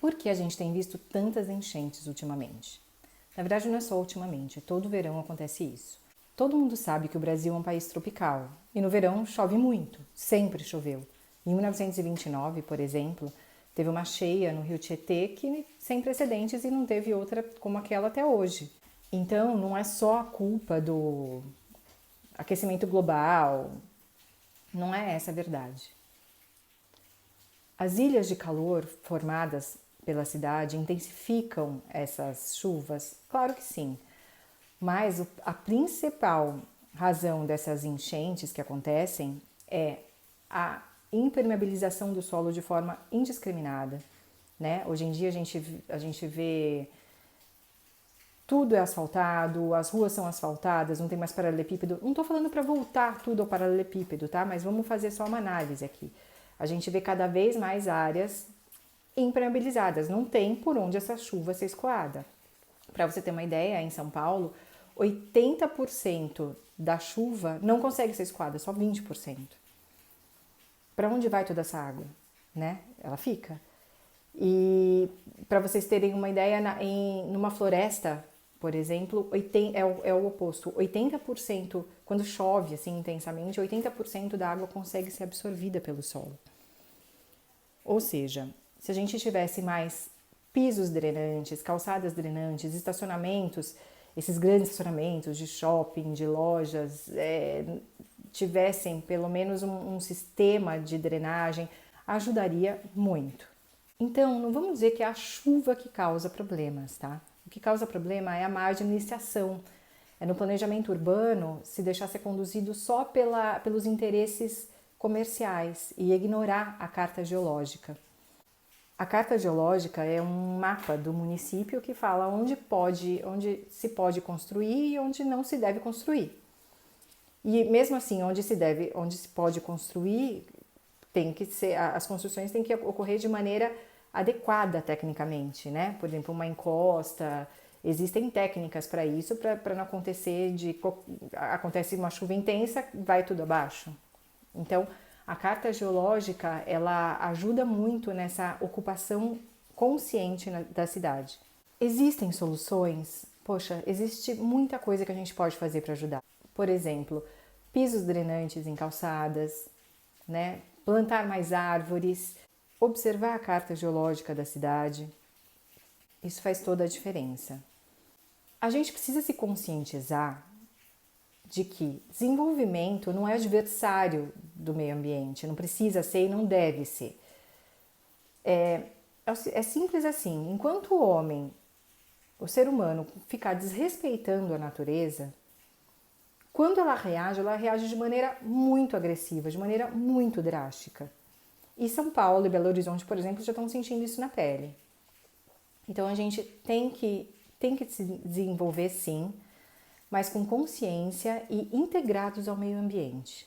Por que a gente tem visto tantas enchentes ultimamente? Na verdade, não é só ultimamente, todo verão acontece isso. Todo mundo sabe que o Brasil é um país tropical e no verão chove muito, sempre choveu. Em 1929, por exemplo, teve uma cheia no Rio Tietê que sem precedentes e não teve outra como aquela até hoje. Então, não é só a culpa do aquecimento global, não é essa a verdade. As ilhas de calor formadas pela cidade intensificam essas chuvas? Claro que sim, mas a principal razão dessas enchentes que acontecem é a impermeabilização do solo de forma indiscriminada, né? Hoje em dia a gente vê tudo é asfaltado, as ruas são asfaltadas, não tem mais paralelepípedo. Não estou falando para voltar tudo ao paralelepípedo, tá? Mas vamos fazer só uma análise aqui. A gente vê cada vez mais áreas impermeabilizadas, não tem por onde essa chuva ser escoada. Para você ter uma ideia, em São Paulo, 80% da chuva não consegue ser escoada, só 20%. Para onde vai toda essa água, né? Ela fica. E para vocês terem uma ideia, numa floresta, por exemplo, é o oposto. 80%, quando chove assim intensamente, 80% da água consegue ser absorvida pelo solo. Ou seja, se a gente tivesse mais pisos drenantes, calçadas drenantes, estacionamentos, esses grandes estacionamentos de shopping, de lojas, tivessem pelo menos um sistema de drenagem, ajudaria muito. Então, não vamos dizer que é a chuva que causa problemas, tá? O que causa problema é a má administração. É no planejamento urbano se deixar ser conduzido só pelos interesses comerciais e ignorar a carta geológica. A carta geológica é um mapa do município que fala onde se pode construir e onde não se deve construir. E mesmo assim, onde se pode construir, as construções têm que ocorrer de maneira adequada tecnicamente, né? Por exemplo, uma encosta, existem técnicas para isso, para não acontecer acontece uma chuva intensa, vai tudo abaixo. Então, a carta geológica, ela ajuda muito nessa ocupação consciente da cidade. Existem soluções? Poxa, existe muita coisa que a gente pode fazer para ajudar. Por exemplo, pisos drenantes em calçadas, né? Plantar mais árvores, observar a carta geológica da cidade. Isso faz toda a diferença. A gente precisa se conscientizar de que desenvolvimento não é adversário do meio ambiente, não precisa ser e não deve ser. É simples assim, enquanto o homem, o ser humano, ficar desrespeitando a natureza, quando ela reage de maneira muito agressiva, de maneira muito drástica. E São Paulo e Belo Horizonte, por exemplo, já estão sentindo isso na pele. Então a gente tem que se desenvolver sim, mas com consciência e integrados ao meio ambiente.